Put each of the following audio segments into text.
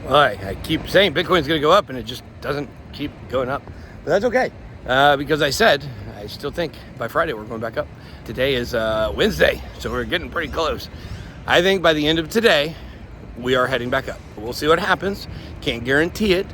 Well, I keep saying Bitcoin's going to go up, and it just doesn't keep going up. But that's okay, because I said I still think by Friday we're going back up. Today is Wednesday, so we're getting pretty close. I think by the end of today, we are heading back up. We'll see what happens. Can't guarantee it.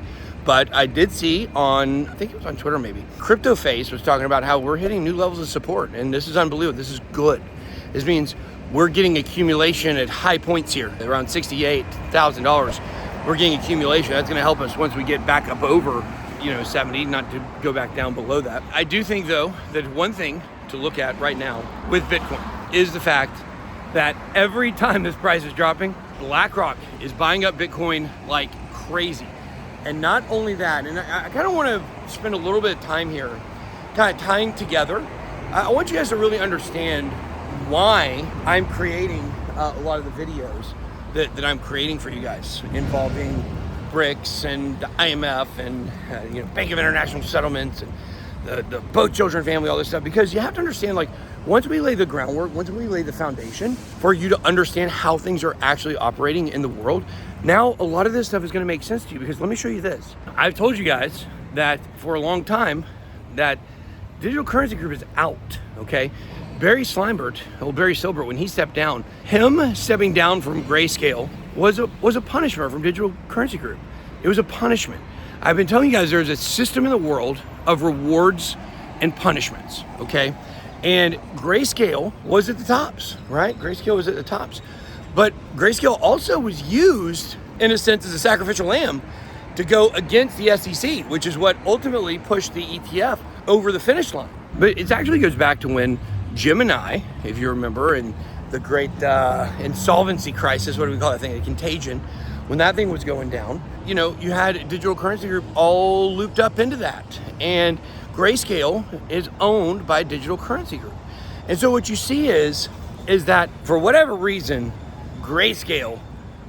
But I did see on, I think it was on Twitter maybe, CryptoFace was talking about how we're hitting new levels of support. And this is unbelievable. This is good. This means we're getting accumulation at high points here, around $68,000. We're getting accumulation. That's going to help us once we get back up over, 70, not to go back down below that. I do think, though, that one thing to look at right now with Bitcoin is the fact that every time this price is dropping, BlackRock is buying up Bitcoin like crazy. And not only that, and I kind of want to spend a little bit of time here kind of tying together. I want you guys to really understand why I'm creating a lot of the videos that I'm creating for you guys involving BRICS and the IMF and Bank of International Settlements and the Both Children family, all this stuff, because you have to understand, like, once we lay the groundwork, once we lay the foundation for you to understand how things are actually operating in the world, now a lot of this stuff is going to make sense to you, because let me show you this. I've told you guys that for a long time that Digital Currency Group is out, okay? Barry Silbert, when he stepped down, him stepping down from Grayscale was a punishment from Digital Currency Group. It was a punishment. I've been telling you guys there's a system in the world of rewards and punishments, okay? And Grayscale was at the tops, right? Grayscale was at the tops. But Grayscale also was used, in a sense, as a sacrificial lamb to go against the SEC, which is what ultimately pushed the ETF over the finish line. But it actually goes back to when Jim and I, if you remember, in the great insolvency crisis, what do we call that thing, a contagion, when that thing was going down, you had Digital Currency Group all looped up into that. And Grayscale is owned by Digital Currency Group. And so what you see is that for whatever reason, Grayscale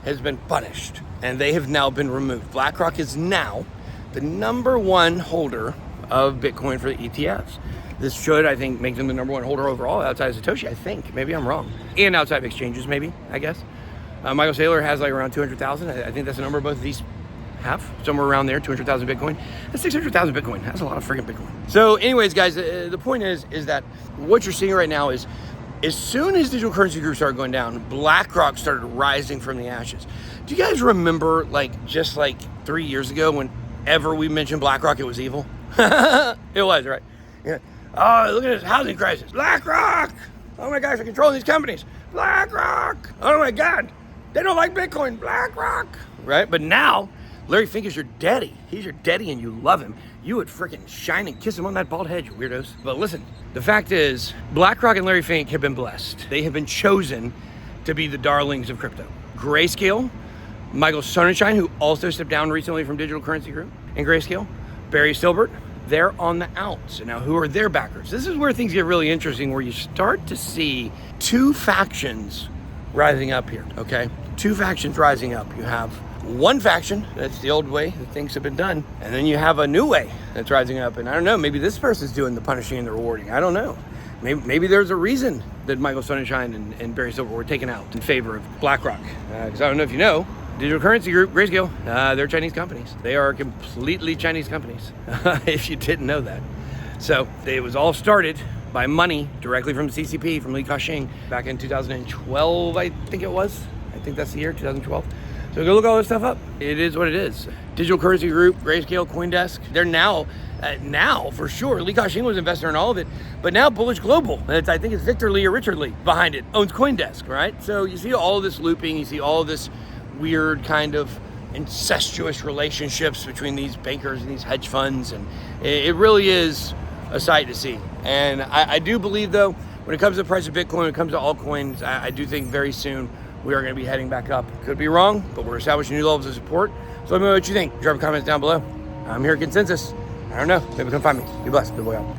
has been punished and they have now been removed. BlackRock is now the number one holder of Bitcoin for the ETFs. This should, I think, make them the number one holder overall outside of Satoshi, I think. Maybe I'm wrong. And outside of exchanges, maybe, I guess. Michael Saylor has like around 200,000. I think that's the number both of these have, somewhere around there, 200,000 Bitcoin. That's 600,000 Bitcoin. That's a lot of freaking Bitcoin. So anyways, guys, the point is that what you're seeing right now is as soon as Digital Currency Group started going down, BlackRock started rising from the ashes. Do you guys remember, just 3 years ago, whenever we mentioned BlackRock, it was evil? It was, right? Yeah. Oh, look at this housing crisis. BlackRock! Oh my gosh, they're controlling these companies. BlackRock! Oh my God, they don't like Bitcoin. BlackRock! Right? But now, Larry Fink is your daddy. He's your daddy and you love him. You would freaking shine and kiss him on that bald head, you weirdos. But listen, the fact is, BlackRock and Larry Fink have been blessed. They have been chosen to be the darlings of crypto. Grayscale, Michael Sonnenschein, who also stepped down recently from Digital Currency Group, and Grayscale, Barry Silbert, they're on the outs. And now who are their backers? This is where things get really interesting, where you start to see two factions rising up here, okay? Two factions rising up. You have one faction, that's the old way that things have been done, and then you have a new way that's rising up. And I don't know, maybe this person's doing the punishing and the rewarding. I don't know. Maybe there's a reason that Michael Sonnenschein and Barry Silbert were taken out in favor of BlackRock. Because I don't know if you know, Digital Currency Group, Grayscale, they're Chinese companies. They are completely Chinese companies, if you didn't know that. So it was all started by money directly from the CCP, from Li Ka-shing, back in 2012, I think it was. I think that's the year, 2012. So go look all this stuff up. It is what it is. Digital Currency Group, Grayscale, CoinDesk, they're now for sure, Li Ka-shing was an investor in all of it, but now Bullish Global, I think it's Victor Lee or Richard Lee behind it, owns CoinDesk, right? So you see all this looping, you see all this weird kind of incestuous relationships between these bankers and these hedge funds, and it really is a sight to see. And I do believe, though, when it comes to the price of Bitcoin, when it comes to altcoins, I do think very soon we are going to be heading back up. Could be wrong, but we're establishing new levels of support. So let me know what you think. Drop a comment down below. I'm here at Consensus. I don't know. Maybe come find me. Be blessed. Good boy out.